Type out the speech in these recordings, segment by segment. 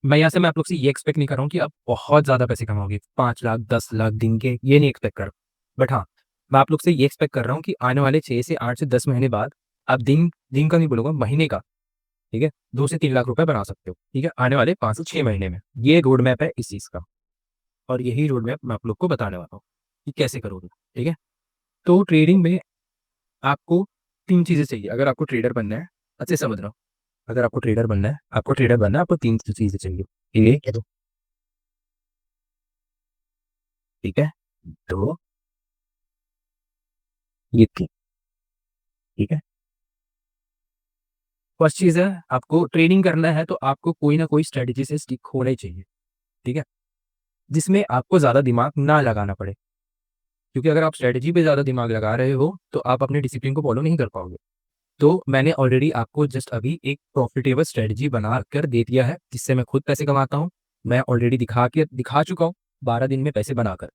मैं यहाँ से मैं आप लोग से ये एक्सपेक्ट नहीं कर रहा हूँ कि आप बहुत ज़्यादा पैसे कमाओगे, 5 लाख 10 लाख दिन के, ये नहीं एक्सपेक्ट कर रहा हूँ। बट हाँ, मैं आप लोग से ये एक्सपेक्ट कर रहा हूँ कि आने वाले 6 से 8 से 10 महीने बाद आप दिन दिन का नहीं बोलूँगा, महीने का, ठीक है, 2 से 3 लाख रुपए बना सकते हो, ठीक है, आने वाले 5 से 6 महीने में। ये रोड मैप है इस चीज़ का, और यही रोड मैप मैं आप लोग को बताने वाला हूँ कि कैसे करोगे, ठीक है। तो ट्रेडिंग में आपको 3 चीज़ें चाहिए अगर आपको ट्रेडर बनना है, अच्छे से समझ रहा हूँ। अगर आपको ट्रेडर बनना है, आपको 3 चीज़ें चाहिए। ये दो, ठीक है? 2, ये 3, ठीक है? फर्स्ट चीज़ है, आपको ट्रेडिंग करना है तो आपको कोई ना कोई स्ट्रेटजी से स्टिक होना ही चाहिए, ठीक है? जिसमें आपको ज़्यादा दिमाग ना लगाना पड़े, क्योंकि अगर आप स्ट्रेटजी पे ज़्यादा दिमाग लगा रहे हो, तो आप अपने डिसिप्लिन को फ़ॉलो नहीं कर पाओगे। तो मैंने ऑलरेडी आपको जस्ट अभी एक प्रॉफिटेबल स्ट्रेटजी बना कर दे दिया है, जिससे मैं खुद पैसे कमाता हूँ। मैं ऑलरेडी दिखा चुका हूँ 12 दिन में पैसे बनाकर,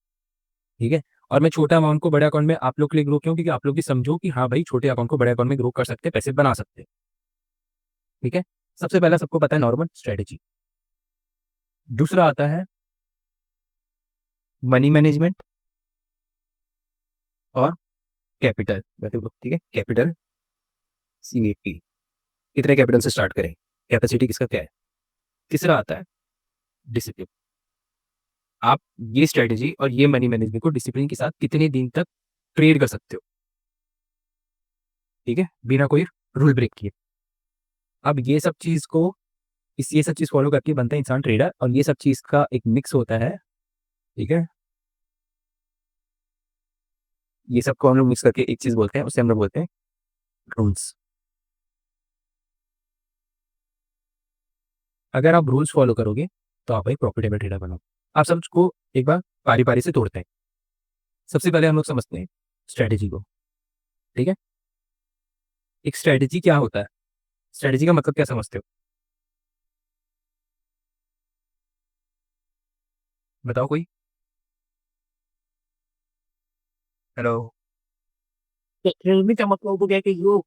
ठीक है? और मैं छोटे अमाउंट को बड़े अकाउंट में आप लोग के लिए ग्रो क्यों? क्योंकि आप लोग भी समझो कि हाँ भाई, छोटे अकाउंट को बड़े अकाउंट में ग्रो कर सकते हैं, पैसे बना सकते हैं, ठीक है? सबसे पहला सबको पता है नॉर्मल स्ट्रेटजी। दूसरा आता है मनी मैनेजमेंट और कैपिटल, ठीक है? कैपिटल CAP, कितने कैपिटल से स्टार्ट करें? कैपेसिटी किसका क्या है? तीसरा आता है डिसिप्लिन। आप ये स्ट्रेटजी और ये मनी मैनेजमेंट को डिसिप्लिन के साथ कितने दिन तक ट्रेड कर सकते हो, ठीक है, बिना कोई रूल ब्रेक किए। अब ये सब चीज फॉलो करके बनता है इंसान ट्रेडर, और ये सब चीज का एक मिक्स होता है, ठीक है। ये सब को हम लोग मिक्स करके एक चीज बोलते हैं, उसे हम लोग बोलते हैं रूल्स। अगर आप रूल्स फॉलो करोगे तो आप एक प्रॉफिटेबल ट्रेडर बनोगे। आप सबको एक बार पारी पारी से तोड़ते हैं। सबसे पहले हम लोग समझते हैं स्ट्रेटेजी को, ठीक है। एक स्ट्रेटेजी क्या होता है? स्ट्रेटेजी का मतलब क्या समझते हो? बताओ कोई। हेलो। ट्रेडिंग का मतलब हो गया कि जो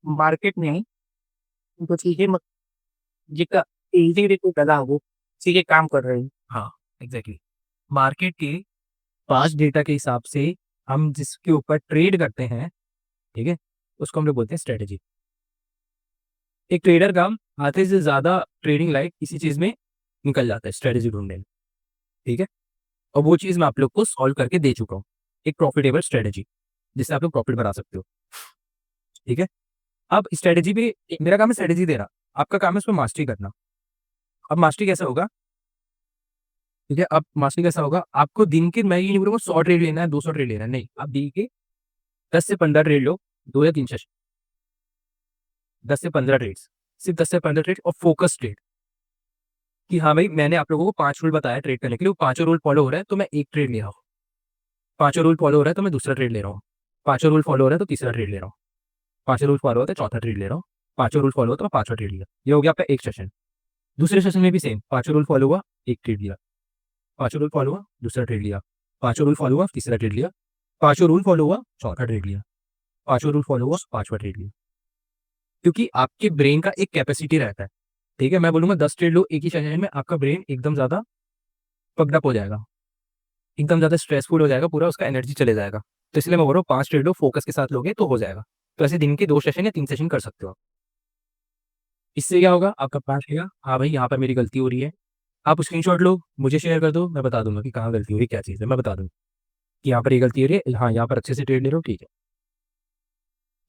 मार्केट में जो चीजें जिसका इजी रेट पे पैदा हो चीजें काम कर रही हैं। हाँ, एग्जैक्टली। मार्केट के पास्ट डेटा के हिसाब से हम जिसके ऊपर ट्रेड करते हैं, ठीक है, उसको हम लोग बोलते हैं स्ट्रेटेजी। एक ट्रेडर का आधे से ज्यादा ट्रेडिंग लाइफ इसी चीज में निकल जाता है, स्ट्रेटेजी ढूंढने में, ठीक है। और वो चीज मैं आप लोग को सॉल्व करके दे चुका हूँ, एक प्रॉफिटेबल स्ट्रेटेजी, जिससे आप लोग प्रॉफिट बना सकते हो, ठीक है। अब स्ट्रेटेजी भी मेरा काम है स्ट्रेटेजी देना, आपका काम है उसमें मास्टरी करना। अब मास्टरी कैसा होगा, ठीक है, अब मास्टरी कैसा होगा, आपको दिन के, मैं ये नहीं बोलूंगा 100 ट्रेड लेना है, 200 ट्रेड लेना है, नहीं, आप दिन के 10 से 15 ट्रेड लो, 2 या 3 सेशन, 10 से 15 ट्रेड्स, सिर्फ 10 से 15 ट्रेड, और फोकस ट्रेड। कि हाँ भाई, मैंने आप लोगों को 5 रूल बताया ट्रेड करने के लिए, वो पांचों रूल फॉलो हो रहा है तो मैं एक ट्रेड ले रहा हूँ, पांचों रूल फॉलो हो रहा है तो मैं दूसरा ट्रेड ले रहा हूँ, पांचों रूल फॉलो हो रहा है तो तीसरा ट्रेड ले रहा हूँ, पांचों रूल फॉलो होता है चौथा ट्रेड ले रहा हूँ, पांचों रूल फॉलो होता है पांचवा ट्रेड लिया। ये हो गया आपका एक सेशन। दूसरे सेशन में भी सेम, पांचों रूल फॉलो हुआ, एक ट्रेड लिया, पांचों रूल फॉलो हुआ, दूसरा ट्रेड लिया, पांचों रूल फॉलो हुआ, तीसरा ट्रेड लिया, पांचों रूल फॉलो हुआ, चौथा ट्रेड लिया, पांचों रूल फॉलो हुआ, पांचवा ट्रेड लिया। क्योंकि आपके ब्रेन का एक कैपेसिटी रहता है, ठीक है, मैं बोलूंगा 10 ट्रेड लो एक ही सेशन में, आपका ब्रेन एकदम ज्यादा पकड़प हो जाएगा, एकदम ज्यादा स्ट्रेसफुल हो जाएगा, पूरा उसका एनर्जी चले जाएगा। तो इसलिए मैं बोल रहा हूँ 5 ट्रेड लो, फोकस के साथ लोगे तो हो जाएगा। तो ऐसे दिन के 2 सेशन या 3 सेशन कर सकते हो आप। इससे क्या होगा, आपका पास लेगा, हाँ भाई यहाँ पर मेरी गलती हो रही है, आप स्क्रीनशॉट लो, मुझे शेयर कर दो, मैं बता दूंगा कि कहाँ गलती हो रही है, क्या चीज़ है, मैं बता दूंगा कि यहाँ पर ये गलती हो रही है, हाँ यहाँ पर अच्छे से ट्रेड ले रहे हो, ठीक है।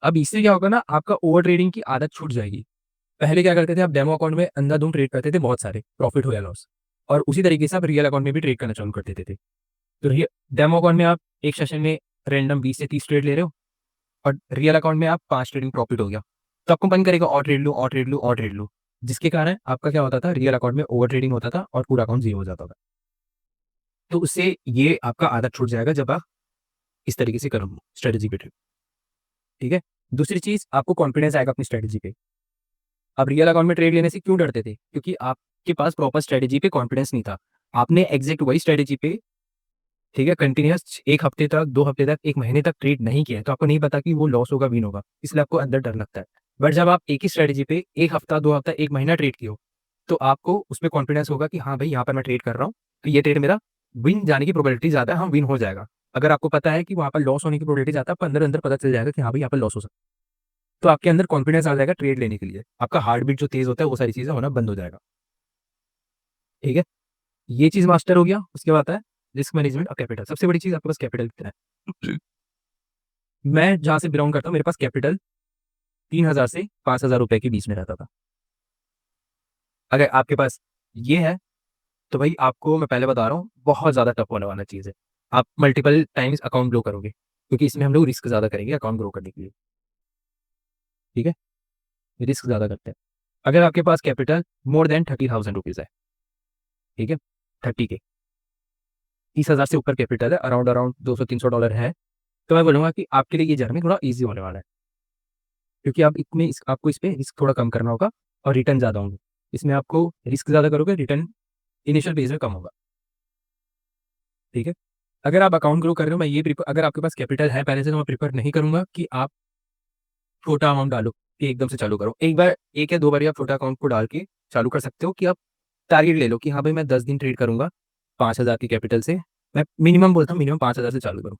अब इससे क्या होगा ना, आपका ओवर ट्रेडिंग की आदत छूट जाएगी। पहले क्या करते थे आप, डेमो अकाउंट में अंधाधुंध ट्रेड करते थे, बहुत सारे प्रॉफिट हो या लॉस, और उसी तरीके से आप रियल अकाउंट में भी ट्रेड करना चालू कर देते थे। तो डेमो अकाउंट में आप एक सेशन में रैंडम 20 से 30 ट्रेड ले रहे हो, और रियल अकाउंट में आप 5 ट्रेडिंग प्रॉफिट हो गया, तो आपको मन करेगा और ट्रेड लो और ट्रेड लो और ट्रेड लो, जिसके कारण आपका क्या होता था, रियल अकाउंट में ओवर ट्रेडिंग होता था और पूरा अकाउंट जीरो हो जाता था। तो उससे ये आपका आदत छूट जाएगा जब आप इस तरीके से करोगे स्ट्रेटेजी पे ट्रेड, ठीक है। दूसरी चीज, आपको कॉन्फिडेंस आएगा अपनी स्ट्रेटेजी पे। आप रियल अकाउंट में ट्रेड लेने से क्यों डरते थे? क्योंकि आपके पास प्रॉपर स्ट्रेटेजी पे कॉन्फिडेंस नहीं था। आपने एग्जैक्ट वही स्ट्रेटेजी पे, ठीक है, कंटिन्यूस 1 हफ्ते तक, 2 हफ्ते तक, 1 महीने तक ट्रेड नहीं किया है, तो आपको नहीं पता कि वो लॉस होगा विन होगा, इसलिए आपको अंदर डर लगता है। बट जब आप एक ही स्ट्रेटेजी पे 1 हफ्ता, 2 हफ्ता, 1 महीना ट्रेड किए हो, तो आपको उसमें कॉन्फिडेंस होगा कि हाँ भाई यहाँ पर मैं ट्रेड कर रहा हूँ, तो ये ट्रेड मेरा विन जाने की प्रोबेबिलिटी ज़्यादा है, हाँ विन हो जाएगा। अगर आपको पता है कि वहाँ पर लॉस होने की प्रोबेबिलिटी ज़्यादा है, आपको अंदर अंदर पता चल जाएगा कि हाँ भाई यहाँ पर लॉस हो सकता है, तो आपके अंदर कॉन्फिडेंस आ जाएगा ट्रेड लेने के लिए, आपका हार्ट बीट जो तेज होता है वो सारी चीज़ें होना बंद हो जाएगा। ठीक है, ये चीज़ मास्टर हो गया। उसके बाद है रिस्क मैनेजमेंट और कैपिटल। सबसे बड़ी चीज़ आपके पास कैपिटल कितना है। मैं जहाँ से बिलोंग करता हूँ, मेरे पास कैपिटल 3,000 से 5,000 रुपए के बीच में रहता था। अगर आपके पास ये है तो भाई आपको मैं पहले बता रहा हूँ बहुत ज़्यादा टफ होने वाला चीज़ है। आप मल्टीपल टाइम्स अकाउंट ग्रो करोगे, क्योंकि इसमें हम लोग रिस्क ज़्यादा करेंगे अकाउंट ग्रो करने के लिए। ठीक है, रिस्क ज़्यादा करते हैं। अगर आपके पास कैपिटल मोर देन 30,000 रुपीज़ है, ठीक है, 30K, 30,000 से ऊपर कैपिटल है, अराउंड अराउंड $200-300 है, तो मैं बोलूँगा कि आपके लिए ये जर्नी थोड़ा ईजी होने वाला है, क्योंकि आप आपको इस पे रिस्क थोड़ा कम करना होगा और रिटर्न ज़्यादा होंगे। इसमें आपको रिस्क ज़्यादा करोगे, रिटर्न इनिशियल फेज में कम होगा। ठीक है, अगर आप अकाउंट ग्रो कर रहे हो, मैं ये प्रिफर, अगर आपके पास कैपिटल है पहले से, तो मैं प्रिफर नहीं करूंगा कि आप छोटा अमाउंट डालो कि एकदम से चालू करो। एक बार, एक या दो बार आप छोटा अकाउंट को डाल के चालू कर सकते हो, कि आप टारगेट ले लो कि हाँ भाई मैं 10 दिन ट्रेड करूंगा 5,000 की कैपिटल से। मैं मिनिमम बोलता हूँ, मिनिमम 5,000 से चालू करूँ।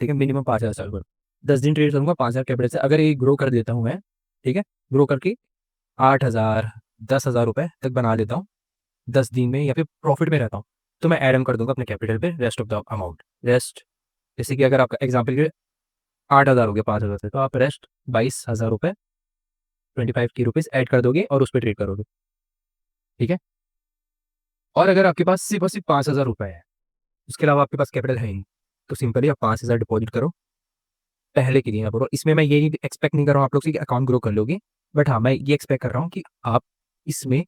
ठीक है, मिनिमम 5,000 चालू करूँ, 10 दिन ट्रेड करूंगा 5,000 कैपिटल से। अगर ये ग्रो कर देता हूँ मैं, ठीक है, ग्रो करके 8,000 10,000 रुपए तक बना लेता हूँ 10 दिन में, या फिर प्रॉफिट में रहता हूँ, तो मैं ऐड ऑन कर दूंगा अपने कैपिटल पे rest of the amount. Rest, जैसे कि अगर आपका एग्जाम्पल के 8,000 हो गया 5,000 से, तो आप रेस्ट 22,000 रुपये 25 की रुपीज़ ऐड कर दोगे और उस पर ट्रेड करोगे। ठीक है, और अगर आपके पास सिर्फ और सिर्फ 5,000 रुपये है, उसके अलावा आपके पास कैपिटल है ही नहीं, तो सिंपली आप 5,000 डिपॉजिट करो पहले के लिए यहाँ पर। इसमें मैं ये एक्सपेक्ट नहीं कर रहा हूँ आप लोग से कि अकाउंट ग्रो कर लोगे, बट हाँ मैं ये एक्सपेक्ट कर रहा हूँ कि आप इसमें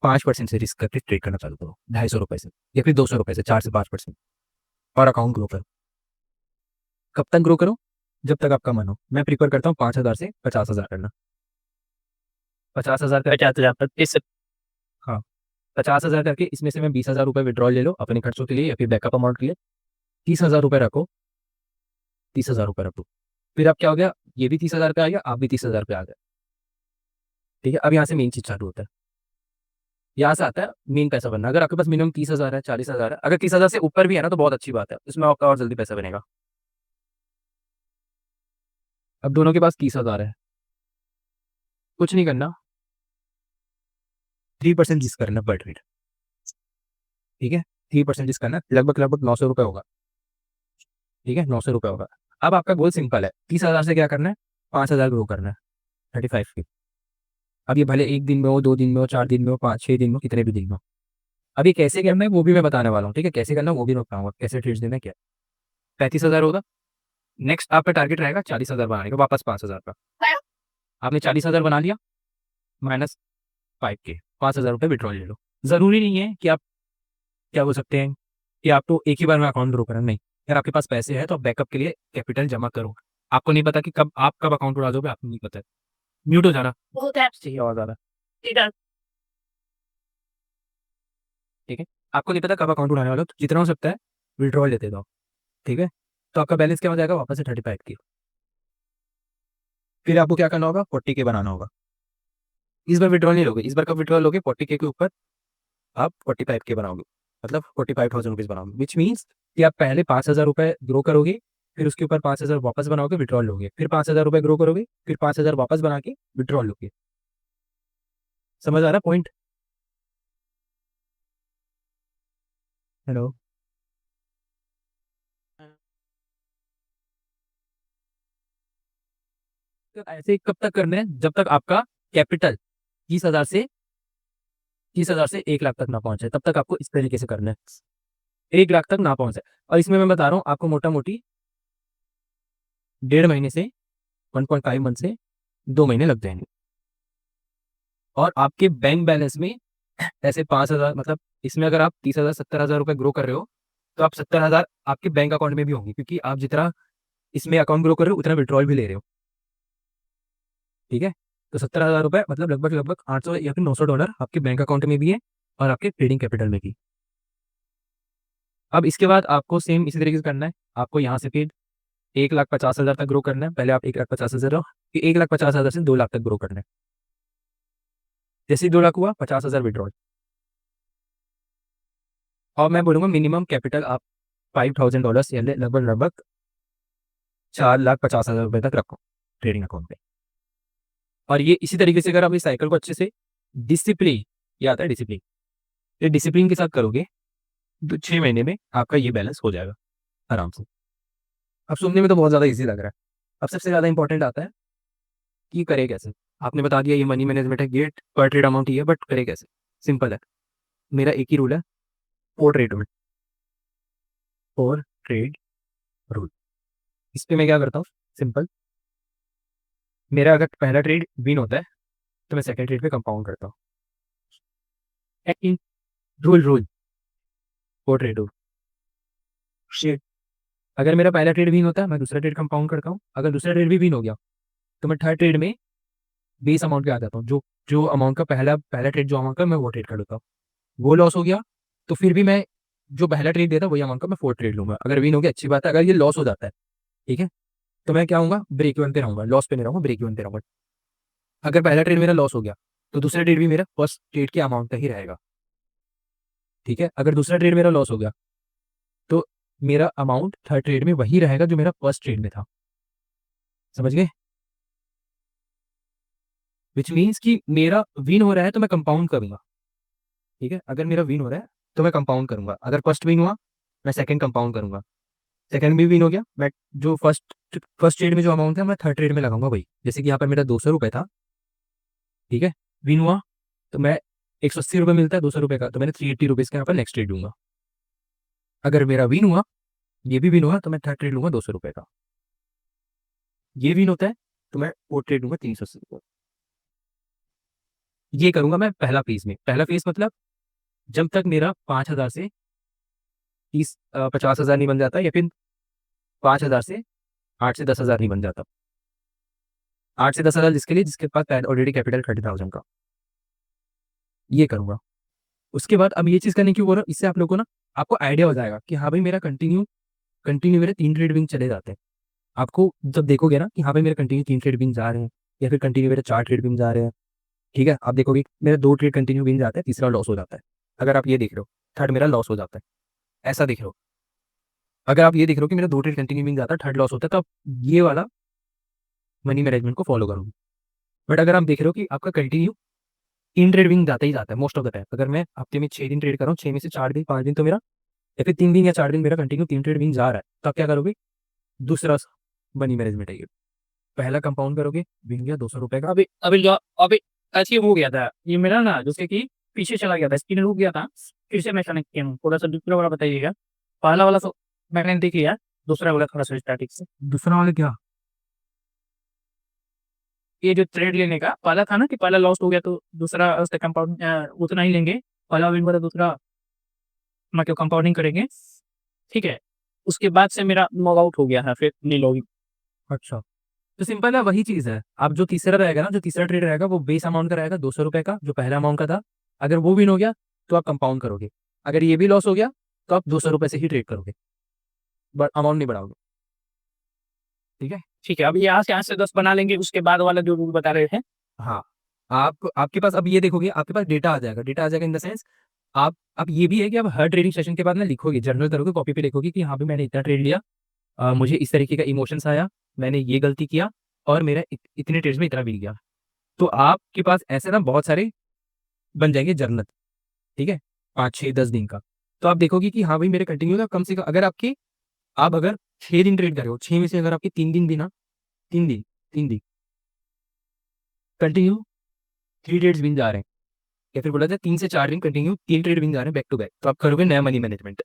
5% से रिस्क करके ट्रेड करना चालू करो, 250 रुपये से या फिर 200 रुपये से, 4 से 5%, और अकाउंट ग्रो करो। कब तक ग्रो करो? जब तक आपका मन हो। मैं प्रीफर करता हूँ 5,000 से 50,000 करना। 50,000 करके, 50,000 तक इस हाँ 50,000 करके इसमें से मैं 20,000 रुपये विड्रॉल ले लो अपने खर्चों के लिए या फिर बैकअप अमाउंट के लिए। 30,000 रुपये रखो, 30,000 रुपये रखो, फिर अब क्या हो गया, ये भी 30,000 पे आ गया, आप भी 30,000 पे आ गए। ठीक है, अब यहाँ से मेन चीज चालू होता है, यहाँ से आता है मेन पैसा बनना। अगर आपके पास मिनिमम 30,000 है, 40,000 है, अगर 30,000 से ऊपर भी है ना तो बहुत अच्छी बात है, इसमें आपका और जल्दी पैसा बनेगा। अब दोनों के पास 30,000 है, कुछ नहीं करना, 3% रिस्क करना पर ट्रेड। ठीक है, 3% रिस्क करना, लगभग लगभग 900 रुपये होगा। ठीक है, 900 रुपये होगा। अब आपका गोल सिंपल है, 30,000 से क्या करना है, 5,000 ग्रो करना है 35 की। अब ये भले एक दिन में हो, 2 दिन में हो, 4 दिन में हो, 5-6 दिन में हो, कितने भी दिन में हो। अब ये कैसे करना है वो भी मैं बताने वाला हूँ। ठीक है, कैसे करना है वो भी मैं बताऊंगा, कैसे ट्रेड देना है क्या। 35,000 होगा, नेक्स्ट आपका टारगेट रहेगा 40,000 बनाने का, वापस 5,000 का। आपने 40,000 बना लिया, -5K, 5,000 रुपये विड्रॉल ले लो। जरूरी नहीं है कि आप, क्या बोल सकते हैं, कि आपको एक ही बार में अकाउंट ग्रो करना, नहीं। अगर आपके पास पैसे हैं तो आप बैकअप के लिए कैपिटल जमा करो। आपको नहीं पता कि कब अकाउंट उड़ा दोगे, आपको नहीं पता है। म्यूट हो जाना बहुत है चाहिए और ज़्यादा। इधर ठीक है, आपको नहीं पता कब अकाउंट उड़ाने वाला हो, तो जितना हो सकता है विड्रॉल लेते जाओ। ठीक है, तो आपका बैलेंस क्या हो जाएगा, वापस से 35 की। फिर आपको क्या करना होगा, 40K बनाना होगा। इस बार विड्रॉल नहीं लोगे, इस बार कब विड्रॉल लोगे, 40K के ऊपर आप 45K बनाओगे, मतलब 45,000 रुपीज़ बनाओगे, विच मीन्स कि आप पहले 5,000 रुपये ग्रो करोगे, फिर उसके ऊपर 5,000 वापस बनाओगे, विड्रॉल लोगे, फिर 5,000 रुपये ग्रो करोगे, फिर 5,000 वापस बना के विड्रॉल लोगे। समझ आ रहा पॉइंट? हेलो, तो ऐसे कब तक करना है, जब तक आपका कैपिटल 30,000 से 1 लाख तक ना पहुंचे, तब तक आपको इस तरीके से करना है, 1 लाख तक ना पहुंचे। और इसमें मैं बता रहा हूँ आपको, मोटा मोटी 1.5 महीने से 1.5 मंथ से 2 महीने लग जाएंगे, और आपके बैंक बैलेंस में ऐसे 5,000, मतलब इसमें अगर आप 30,000 70,000 रुपये ग्रो कर रहे हो, तो आप 70,000 आपके बैंक अकाउंट में भी होंगे, क्योंकि आप जितना इसमें अकाउंट ग्रो कर रहे हो उतना विड्रॉल भी ले रहे हो। ठीक है, तो 70,000 रुपये मतलब लगभग लगभग 800 या फिर $900 आपके बैंक अकाउंट में भी है और आपके ट्रेडिंग कैपिटल में भी। अब इसके बाद आपको सेम इसी तरीके से करना है, आपको यहाँ से फिर 1,50,000 तक ग्रो करना है। पहले आप 1,50,000 रहो, फिर 1,50,000 से 2 लाख तक ग्रो करना है। जैसे ही 2 लाख हुआ 50,000 विड्रॉल, और मैं बोलूँगा मिनिमम कैपिटल आप $5,000 या लगभग लगभग 4,50,000 रुपये तक रखो ट्रेडिंग अकाउंट पे। और ये इसी तरीके से अगर आप इस साइकिल को अच्छे से डिसिप्लिन, ये आता है डिसिप्लिन, ये डिसिप्लिन के साथ करोगे तो 6 महीने में आपका ये बैलेंस हो जाएगा आराम से। अब सुनने में तो बहुत ज़्यादा ईज़ी लग रहा है। अब सबसे ज़्यादा इंपॉर्टेंट आता है कि करे कैसे? आपने बता दिया ये मनी मैनेजमेंट है, गेट पर ट्रेड अमाउंट ही है, बट करे कैसे? सिंपल है। मेरा एक ही रूल है, 4 ट्रेड रूल, 4 ट्रेड रूल। इस पे मैं क्या करता हूँ, सिंपल, मेरा अगर पहला ट्रेड विन होता है तो मैं सेकंड ट्रेड पे कंपाउंड करता हूँ। एक rule rule 4 trade rule. Shit, अगर मेरा पहला ट्रेड विन होता है मैं दूसरा ट्रेड कंपाउंड करता हूँ, अगर दूसरा ट्रेड भी विन हो गया तो मैं थर्ड ट्रेड में बेस अमाउंट पे आ जाता हूँ, जो जो अमाउंट का पहला पहला ट्रेड जो अमाउंट का मैं वो ट्रेड कर लेता हूँ। वो लॉस हो गया तो फिर भी मैं जो पहला ट्रेड देता वही अमाउंट का मैं फोर्थ ट्रेड लूंगा। अगर विन हो गया अच्छी बात है, अगर ये लॉस हो जाता है, ठीक है, तो मैं क्या होऊंगा, ब्रेक इवन पे रहूंगा, लॉस पे नहीं रहूंगा, ब्रेक इवन पे रहूंगा। अगर पहला ट्रेड मेरा लॉस हो गया तो दूसरा ट्रेड भी मेरा फर्स्ट ट्रेड के अमाउंट का ही रहेगा, ठीक है। अगर दूसरा ट्रेड मेरा लॉस हो गया तो मेरा अमाउंट थर्ड ट्रेड में वही रहेगा जो मेरा फर्स्ट ट्रेड में था, समझ गए? विच मीन्स कि मेरा विन हो रहा है तो मैं कंपाउंड करूंगा, ठीक है। अगर मेरा विन हो रहा है तो मैं कंपाउंड करूंगा, अगर फर्स्ट विन हुआ मैं सेकंड कंपाउंड करूंगा, सेकंड भी विन हो गया मैं जो फर्स्ट ट्रेड में जो अमाउंट है मैं थर्ड ट्रेड में लगाऊंगा वही। जैसे कि यहाँ पर मेरा 200 रुपये था, ठीक है, विन हुआ तो मैं 180 रुपये मिलता है 200 रुपये का, तो मैंने 380 रुपीज़ का यहाँ पर नेक्स्ट ट्रेड लूंगा। अगर मेरा विन हुआ, ये भी विन हुआ, तो मैं थर्ड ट्रेड लूंगा 200 रुपये का। ये विन होता है तो मैं फोर्थ ट्रेड लूंगा 380 रुपये। ये करूंगा मैं पहला फेज में। पहला फेज मतलब जब तक मेरा 5,000 से 50,000 नहीं बन जाता, या फिर 5,000 से 8 से 10,000 नहीं बन जाता। 8 से 10,000 जिसके लिए, जिसके पास ऑलरेडी कैपिटल 30,000 का, ये करूंगा। उसके बाद अब ये चीज़ करने क्यों बोल रहा हूँ, इससे आप लोगों को ना आपको आइडिया हो जाएगा कि हाँ भाई मेरा कंटिन्यू कंटिन्यू मेरे 3 ट्रेड विंग चले जाते हैं। आपको जब देखोगे ना कि हाँ भाई मेरे कंटिन्यू 3 ट्रेड विंग जा रहे हैं, या फिर कंटिन्यू मेरे 4 ट्रेड विंग जा रहे हैं, ठीक है, आप देखोगे मेरे 2 ट्रेड कंटिन्यू विन जाता है, तीसरा लॉस हो जाता है। अगर आप ये देख रहे हो, थर्ड मेरा लॉस हो जाता है, ऐसा देख रहे हो। अगर आप ये देख रहे हो कि मेरा 2 ट्रेड कंटिन्यू विन जाता है, थर्ड लॉस होता है, तो आप ये वाला मनी मैनेजमेंट को फॉलो करोगे। बट अगर आप देख रहे हो कि आपका कंटिन्यू 3 ट्रेड विन जाता ही जाता है मोस्ट ऑफ द टाइम, अगर मैं हफ्ते में 6 दिन ट्रेड कर रहा हूँ, 6 में से 4 दिन 5 दिन तो मेरा, या फिर 3 दिन या 4 दिन मेरा कंटिन्यू 3 ट्रेड विन जा रहा है, तो आप क्या करोगे, दूसरा मनी मैनेजमेंट है ये। पहला कंपाउंड करोगे, विन गया 200 रुपये का। अभी अभी जो अभी अचीव हो गया था ये मेरा ना, जैसे कि पीछे चला गया था, स्क्रीन रुक गया था, फिर से मैं कनेक्ट किया हूँ। थोड़ा सा दूसरा वाला बताइएगा। पहला वाला तो मैंने देख लिया, दूसरा वाला थोड़ा सा स्टैटिक से। दूसरा वाला क्या? ये जो ट्रेड लेने का पहला था ना कि पहला लॉस हो गया तो दूसरा उसका कंपाउंड उतना ही लेंगे, पहला विन हुआ दूसरा मतलब कंपाउंडिंग करेंगे, ठीक है। उसके बाद से मेरा लॉग आउट हो गया है, फिर नहीं लॉग। अच्छा, तो सिंपल है, वही चीज़ है। अब जो तीसरा रहेगा ना, जो तीसरा ट्रेड रहेगा वो बेस अमाउंट का रहेगा 200 रुपये का, जो पहला अमाउंट का था। अगर वो विन हो गया तो आप कंपाउंड करोगे, अगर ये भी लॉस हो गया तो आप 200 रुपये से ही ट्रेड करोगे, बट अमाउंट नहीं बढ़ाओगे, ठीक है। ठीक है, अब यहाँ से 10 बना लेंगे, उसके बाद वाला जो रूल बता रहे थे। हाँ, आप आपके पास अब ये देखोगे, आपके पास डेटा आ जाएगा, डेटा आ जाएगा इन द सेंस, आप ये भी है कि आप हर ट्रेडिंग सेशन के बाद ना लिखोगे, जर्नल करोगे, कॉपी पे लिखोगे कि हाँ भी मैंने इतना ट्रेड लिया, मुझे इस तरीके का इमोशंस आया, मैंने ये गलती किया, और मेरा इतने ट्रेड्स में इतना बिक गया। तो आपके पास ऐसे ना बहुत सारे बन जाएंगे जर्नल, ठीक है, 5 6 10 दिन का। तो आप देखोगे कि हाँ भाई मेरे कंटिन्यू ना कम से कम, अगर आपके, आप अगर 6 दिन ट्रेड कर रहे हो, 6 में से अगर आपके 3 दिन भी ना, 3 दिन 3 दिन कंटिन्यू 3 ट्रेड्स विन जा रहे हैं, या फिर बोला जाए 3 से 4 दिन कंटिन्यू 3 ट्रेड विन जा रहे हैं बैक टू बैक, तो आप करोगे नया मनी मैनेजमेंट।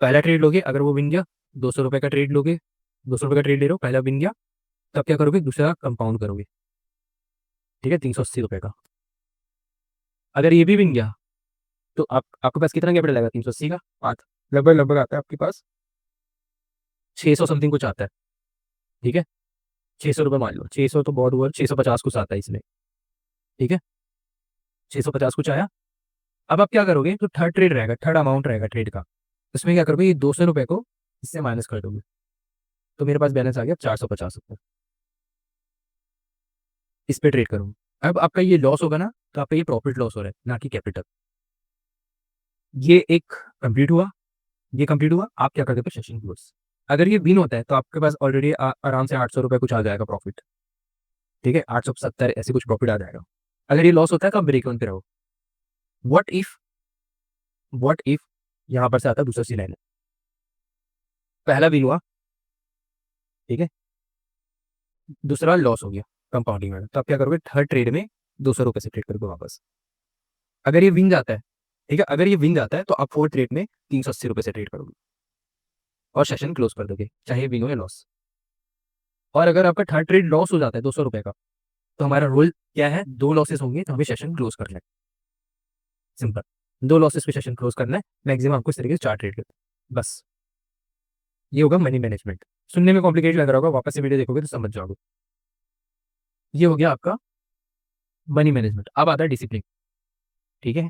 पहला ट्रेड लोगे, अगर वो विन गया, 200 रुपये का ट्रेड लोगे, 200 रुपये का ट्रेड ले रहे हो, पहला विन गया, तब क्या करोगे, दूसरा कंपाउंड करोगे, ठीक है, 380 रुपये का। अगर ये भी विन गया तो आपके पास कितना कैपिटल आएगा, 380 का 5, लगभग लगभग आता है आपके पास 600 समथिंग कुछ आता है, ठीक है। 600 रुपये मान लो, 600 तो बहुत हुआ, 650 कुछ आता है इसमें, ठीक है, 650 कुछ आया। अब आप क्या करोगे, तो थर्ड ट्रेड रहेगा, थर्ड अमाउंट रहेगा ट्रेड का, उसमें क्या करोगे, ये 200 रुपये को इससे माइनस कर दोगे, तो मेरे पास बैलेंस आ गया 450 रुपये। इस पे ट्रेड करूँगा, अब आपका ये लॉस होगा ना, तो आपका ये प्रॉफिट लॉस हो रहा है, ना कि कैपिटल। ये एक कंप्लीट हुआ, ये कंप्लीट हुआ, आप क्या करते हो सेशन क्लोज। अगर ये विन होता है तो आपके पास ऑलरेडी आराम से 800 रुपये कुछ आ जाएगा प्रॉफिट, ठीक है, 870 ऐसे कुछ प्रॉफिट आ जाएगा। अगर ये लॉस होता है तो आप ब्रेक इवन पे रहो। व्हाट इफ, व्हाट इफ यहाँ पर से आता है दूसरा सी लाइन, पहला विन हुआ, ठीक है, दूसरा लॉस हो गया कंपाउंडिंग में, तो आप क्या करोगे, थर्ड ट्रेड में 200 रुपये से ट्रेड करोगे वापस। अगर ये विन जाता है, ठीक है, अगर ये विन जाता है तो आप फोर्थ ट्रेड में 380 रुपये से ट्रेड करोगे और सेशन क्लोज कर दोगे, चाहे विन हो या लॉस। और अगर आपका थर्ड ट्रेड लॉस हो जाता है 200 रुपये का, तो हमारा रूल क्या है, 2 लॉसेस होंगे तो हमें सेशन क्लोज करना है। सिंपल, 2 लॉसेस पे सेशन क्लोज करना है। मैक्सिमम आपको इस तरीके से 4 ट्रेड करते हैं बस। ये होगा मनी मैनेजमेंट। सुनने में कॉम्प्लिकेटेड लग रहा होगा, वापस से वीडियो देखोगे तो समझ जाओगे। ये हो गया आपका मनी मैनेजमेंट। अब आता है डिसिप्लिन, ठीक है,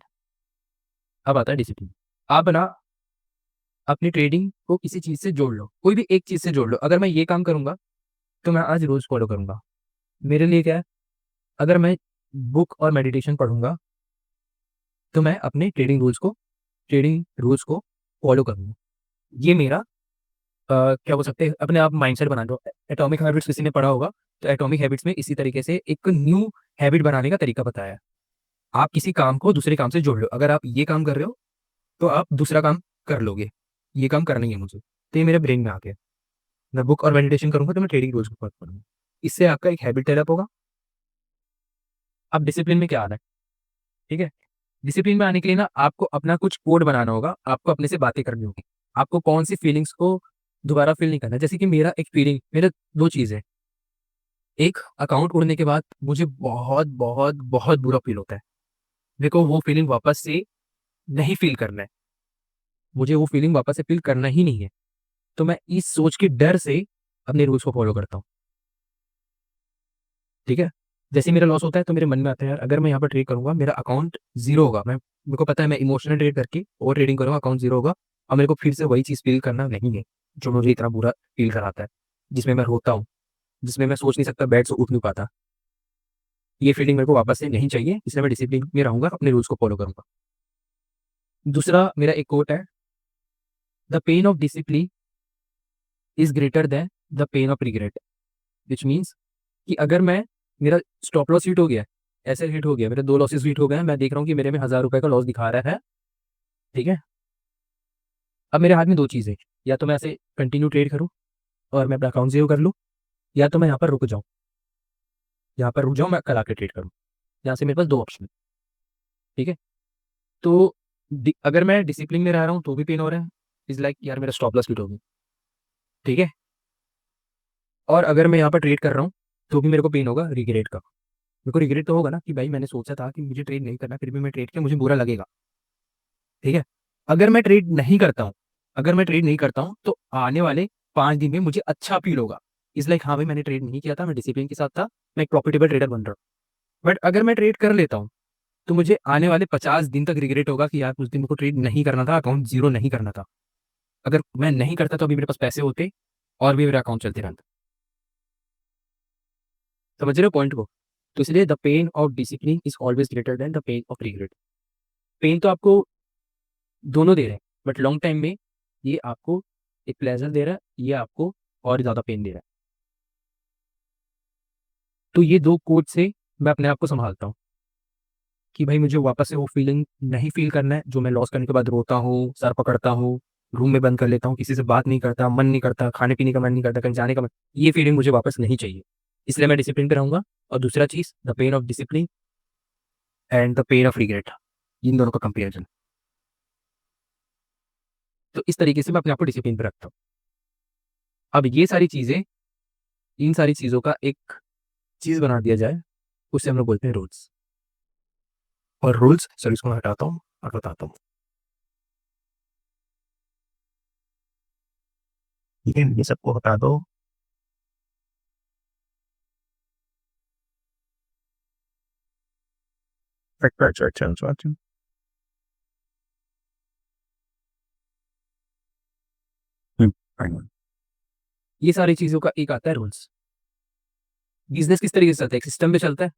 अब आता है डिसिप्लिन। आप ना अपनी ट्रेडिंग को किसी चीज से जोड़ लो, कोई भी एक चीज से जोड़ लो। अगर मैं ये काम करूंगा तो मैं आज रोज फॉलो करूंगा। मेरे लिए क्या है, अगर मैं बुक और मेडिटेशन पढ़ूंगा तो मैं अपने ट्रेडिंग रूल्स को फॉलो करूंगा। ये मेरा क्या बोल सकते हैं, अपने आप माइंडसेट बना दो। एटॉमिक हैबिट्स किसी ने पढ़ा होगा, तो एटॉमिक हैबिट्स में इसी तरीके से एक न्यू हैबिट बनाने का तरीका बताया है। आप किसी काम को दूसरे काम से जोड़ लो। अगर आप ये काम कर रहे हो तो आप दूसरा काम कर लोगे, ये काम करना ही है मुझे, तो ये मेरे ब्रेन में आ गया। मैं बुक और मेडिटेशन करूंगा तो मैं ट्रेडिंग रूल्स को फॉलो करूंगा। इससे आपका एक हैबिट डेवलप होगा। अब डिसिप्लिन में क्या आना है, ठीक है, डिसिप्लिन में आने के लिए ना आपको अपना कुछ कोड बनाना होगा, आपको अपने से बातें करनी होगी। आपको कौन सी फीलिंग्स को दोबारा फील नहीं करना। जैसे कि मेरा एक फीलिंग, मेरे दो चीज़ है। एक, अकाउंट उड़ने के बाद मुझे बहुत बहुत बहुत बुरा फील होता है। मेरे को वो फीलिंग वापस से नहीं फील करना है, मुझे वो फीलिंग वापस से फील करना ही नहीं है। तो मैं इस सोच के डर से अपने रूल्स को फॉलो करता हूँ, ठीक है। जैसे ही मेरा लॉस होता है तो मेरे मन में आता है, यार अगर मैं यहाँ पर ट्रेड करूंगा मेरा अकाउंट जीरो होगा। मेरे को पता है मैं इमोशनल ट्रेड करके और ट्रेडिंग करूंगा, अकाउंट जीरो होगा, और मेरे को फिर से वही चीज़ फील करना नहीं है जो मुझे इतना बुरा फील कराता है, जिसमें मैं रोता हूँ, जिसमें मैं सोच नहीं सकता, बेड से उठ नहीं पाता। ये फीलिंग मेरे को वापस से नहीं चाहिए, इसलिए मैं डिसिप्लिन में रहूंगा, अपने रूल्स को फॉलो करूंगा। दूसरा मेरा एक कोट है, the pain of discipline is greater than the pain of regret. Which means कि अगर मैं, मेरा स्टॉप लॉस हिट हो गया, ऐसे हिट हो गया, मेरे 2 लॉसेस हिट हो गए हैं, मैं देख रहा हूँ कि मेरे में 1000 रुपए का लॉस दिखा रहा है, ठीक है। अब मेरे हाथ में दो चीज़ें, या तो मैं ऐसे कंटिन्यू ट्रेड करूँ और मैं अपना अकाउंट जीरो कर लूँ, या तो मैं यहाँ पर रुक जाऊँ, यहाँ पर रुक जाऊँ, मैं कल आके ट्रेड करूँ। यहाँ से मेरे पास दो ऑप्शन है, ठीक है। तो अगर मैं डिसिप्लिन में रह रहा हूँ तो भी पेन हो रहा है, इज लाइक यार मेरा स्टॉप लॉस हिट हो गया, ठीक है। और अगर मैं यहाँ पर ट्रेड कर रहा हूँ तो भी मेरे को पेन होगा रिग्रेट का। मेरे को रिग्रेट तो होगा ना कि भाई मैंने सोचा था कि मुझे ट्रेड नहीं करना, फिर भी मैं ट्रेड किया, मुझे बुरा लगेगा, ठीक है। अगर मैं ट्रेड नहीं करता हूँ, अगर मैं ट्रेड नहीं करता हूँ तो आने वाले 5 दिन में मुझे अच्छा फील होगा। इस लाइक हाँ भाई मैंने ट्रेड नहीं किया था, मैं डिसिप्लिन के साथ था, मैं एक प्रॉफिटेबल ट्रेडर बन रहा हूँ। बट अगर मैं ट्रेड कर लेता हूँ तो मुझे आने वाले 50 दिन तक रिग्रेट होगा कि यार उस दिन मेरे को ट्रेड नहीं करना था, अकाउंट जीरो नहीं करना था। अगर मैं नहीं करता तो अभी मेरे पास पैसे होते और भी मेरा अकाउंट चलते रहता। समझ रहे हो पॉइंट को। तो इसलिए the pain of discipline is always greater than the pain of regret. Pain तो आपको दोनों दे रहे हैं, बट लॉन्ग टाइम में ये आपको एक प्लेजर दे रहा है, ये आपको और ज़्यादा पेन दे रहा है। तो ये दो कोड से मैं अपने आप को संभालता हूँ कि भाई मुझे वापस से वो फीलिंग नहीं फील करना है जो मैं लॉस करने के बाद रोता हूँ, सर पकड़ता हूँ, रूम में बंद कर लेता हूँ, किसी से बात नहीं करता, मन नहीं करता, खाने पीने का मन नहीं करता, कहीं जाने का मन, ये फीलिंग मुझे वापस नहीं चाहिए। इसलिए मैं डिसिप्लिन पे रहूंगा। और दूसरा चीज़, the pain of discipline and the pain of regret, इन दोनों का कंपेरिजन। तो इस तरीके से मैं अपने आप को डिसिप्लिन पे रखता हूँ। अब ये सारी चीज़ें, इन सारी चीज़ों का एक चीज़ बना दिया जाए, उसे हम लोग बोलते हैं रूल्स। और रूल्स, सर इसको मैं हटाता हूँ और बताता हूँ, ठीक है, ये सबको हटा दो। ये सारी चीज़ों का एक आता है रूल्स। बिजनेस किस तरीके से चलता है, एक सिस्टम पे चलता है,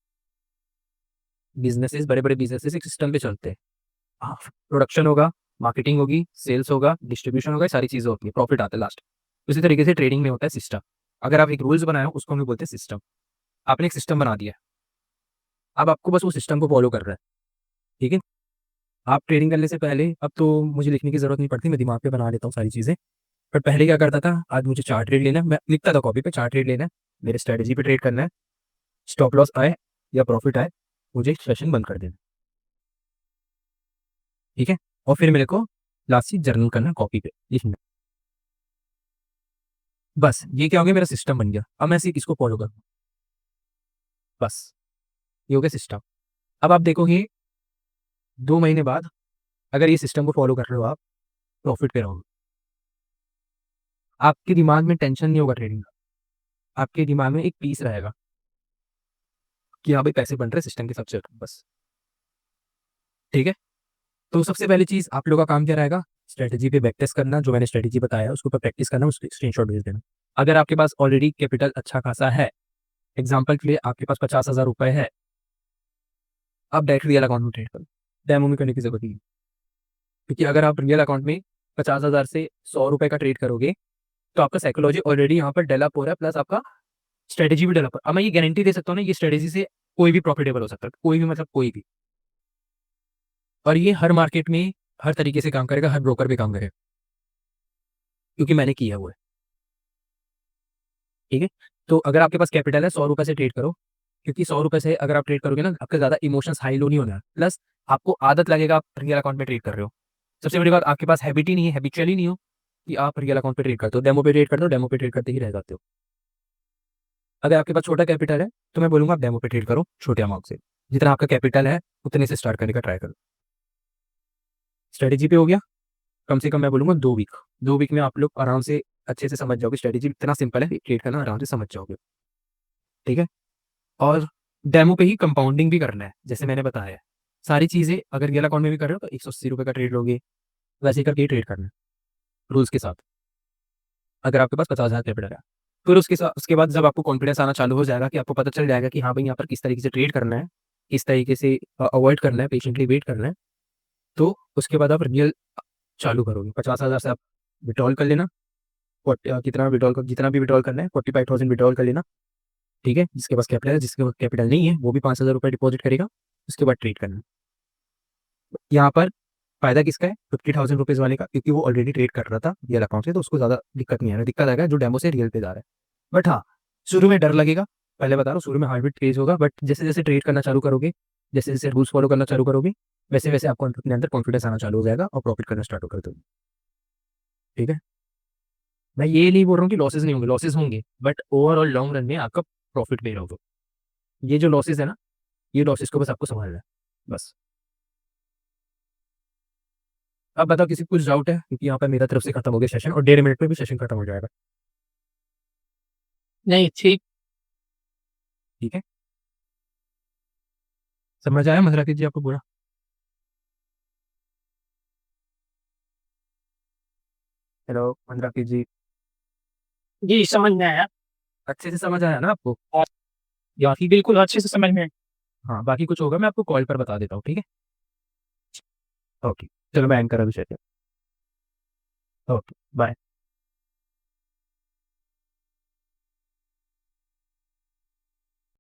बिजनेसेस, बड़े-बड़े बिजनेसेस एक सिस्टम पे चलते हैं। हाँ, प्रोडक्शन होगा, मार्केटिंग होगी, सेल्स होगा, डिस्ट्रीब्यूशन होगा, ये सारी चीज़ें होती हैं, प्रॉफिट आता है लास्ट। उसी तरीके से ट्रेडिंग में होता है सिस्टम। अगर आप एक रूल्स बनाए हो उसको हम लोग बोलते हैं सिस्टम। आपने एक सिस्टम बना दिया है, अब आपको बस वो सिस्टम को फॉलो करना है, ठीक है? आप ट्रेडिंग करने से पहले अब तो मुझे लिखने की ज़रूरत नहीं पड़ती, मैं दिमाग पे बना लेता हूँ सारी चीज़ें। पर पहले क्या करता था, आज मुझे 4 ट्रेड लेना है, मैं लिखता था कॉपी पे 4 ट्रेड लेना है, मेरे स्ट्रैटेजी पे ट्रेड करना है, स्टॉप लॉस आए या प्रॉफिट आए, मुझे सेशन बंद कर देना, ठीक है? और फिर मेरे को लास्ट चीज़ जर्नल करना है कॉपी पे लिखना। बस ये क्या हो गया, मेरा सिस्टम बन गया। अब मैं सिर्फ इसको फॉलो करूँगा, बस ये हो गया सिस्टम। अब आप देखोगे 2 महीने बाद अगर ये सिस्टम को फॉलो कर रहे हो आप, प्रॉफिट पे रहोगे। आपके दिमाग में टेंशन नहीं होगा ट्रेडिंग का, आपके दिमाग में एक पीस रहेगा कि हाँ भाई पैसे बन रहे हैं, सिस्टम के साथ चल रहा हूँ बस, ठीक है? तो सबसे पहली चीज़ आप लोगों का काम क्या रहेगा, स्ट्रैटेजी पे बैक टेस्ट करना, जो मैंने स्ट्रैटेजी बताया है उसके ऊपर प्रैक्टिस करना, उसके स्क्रीनशॉट भेज देना। अगर आपके पास ऑलरेडी कैपिटल अच्छा खासा है, एग्जाम्पल के लिए आपके पास 50,000 रुपए है, आप डायरेक्ट रियल अकाउंट में ट्रेड करो, डेमो में करने की जरूरत नहीं है। क्योंकि अगर आप रियल अकाउंट में 50,000 से 100 रुपए का ट्रेड करोगे तो आपका साइकोलॉजी ऑलरेडी यहाँ पर डेवलप हो रहा है, प्लस आपका स्ट्रेटेजी भी डेवलप। अब मैं ये गारंटी दे सकता हूँ ना, ये स्ट्रेटेजी से कोई भी प्रॉफिटेबल हो सकता है, कोई भी मतलब कोई भी। और ये हर मार्केट में हर तरीके से काम करेगा, हर ब्रोकर भी काम करेगा, क्योंकि मैंने किया हुआ है, ठीक है? तो अगर आपके पास कैपिटल है 100 रुपए से ट्रेड करो, क्योंकि 100 रुपए से अगर आप ट्रेड करोगे ना, आपका ज़्यादा इमोशंस हाई लो नहीं होना है, प्लस आपको आदत लगेगा आप रियल अकाउंट में ट्रेड कर रहे हो। सबसे बड़ी बात, आपके पास हैबिट ही नहीं है, हैबिचुअल ही नहीं हो कि आप रियल अकाउंट पे ट्रेड करते हो, डेमो पे ट्रेड करते हो, डेमो पे ट्रेड करते ही रह जाते हो। अगर आपके पास छोटा कैपिटल है तो मैं बोलूँगा आप डेमो पे ट्रेड करो छोटे अमाउंट से, जितना आपका कैपिटल है उतने से स्टार्ट करने का ट्राई करो। स्ट्रेटेजी पे हो गया, कम से कम मैं बोलूँगा 2 वीक, 2 वीक में आप लोग आराम से अच्छे से समझ जाओगे, स्ट्रेटेजी इतना सिंपल है, ट्रेड करना आराम से समझ जाओगे, ठीक है? और डेमो पे ही कंपाउंडिंग भी करना है, जैसे मैंने बताया है। सारी चीज़ें अगर रियल अकाउंट में भी कर रहे हो तो 180 रुपए का ट्रेड लोगे, वैसे ही करके ही ट्रेड करना है, रूल्स के साथ। अगर आपके पास 50,000 कैपिटल है, फिर उसके बाद जब आपको कॉन्फिडेंस आना चालू हो जाएगा कि आपको पता चल जाएगा कि हाँ भाई यहाँ पर किस तरीके से ट्रेड करना है, किस तरीके से अवॉइड करना है, पेशेंटली वेट करना है, तो उसके बाद आप रियल चालू करोगे। 50,000 से आप विड्रॉल कर लेना, जितना भी विड्रॉल करना है 45,000 विड्रॉल कर लेना, ठीक है? जिसके पास कैपिटल है, जिसके पास कैपिटल नहीं है वो भी 5,000 रुपये डिपॉजिट करेगा, उसके बाद ट्रेड करना। यहाँ पर फ़ायदा किसका है? 50,000 रुपीज़ वाले का, क्योंकि वो ऑलरेडी ट्रेड कर रहा था रियल अकाउंट से, तो उसको ज़्यादा दिक्कत नहीं आ रहा। दिक्कत आएगा जो डेमो से रियल पे जा रहा है। बट हाँ, शुरू में डर लगेगा, पहले बता रहा हूँ, शुरू में हार्ट बीट तेज़ होगा, बट जैसे-जैसे ट्रेड करना चालू करोगे, जैसे-जैसे रूल्स फॉलो करना चालू करोगे, वैसे-वैसे आपको अपने अंदर कॉन्फिडेंस आना चालू हो जाएगा और प्रॉफिट करना स्टार्ट कर दोगे, ठीक है? मैं ये नहीं बोल रहा हूँ कि लॉसेस नहीं होंगे, लॉसेस होंगे, बट ओवरऑल लॉन्ग रन में आपका प्रॉफिट में रहोगे। ये जो लॉसेस है ना, ये लॉसेस को बस आपको संभालना है, बस। अब बताओ किसी को कुछ डाउट है? क्योंकि यहाँ पर मेरा तरफ से खत्म हो गया सेशन और 1.5 मिनट में भी सेशन खत्म हो जाएगा, नहीं, ठीक। ठीक है? समझ आया मज़ाक जी आपको पूरा? हेलो, मंदाकिनी जी, जी, समझ में आया। अच्छे से समझ आया ना आपको? और या जी, बिल्कुल अच्छे से समझ में हाँ, बाकी कुछ होगा मैं आपको कॉल पर बता देता हूँ, ठीक है? ओके, चलो मैं एंड कर अभी सेशन। Okay, bye.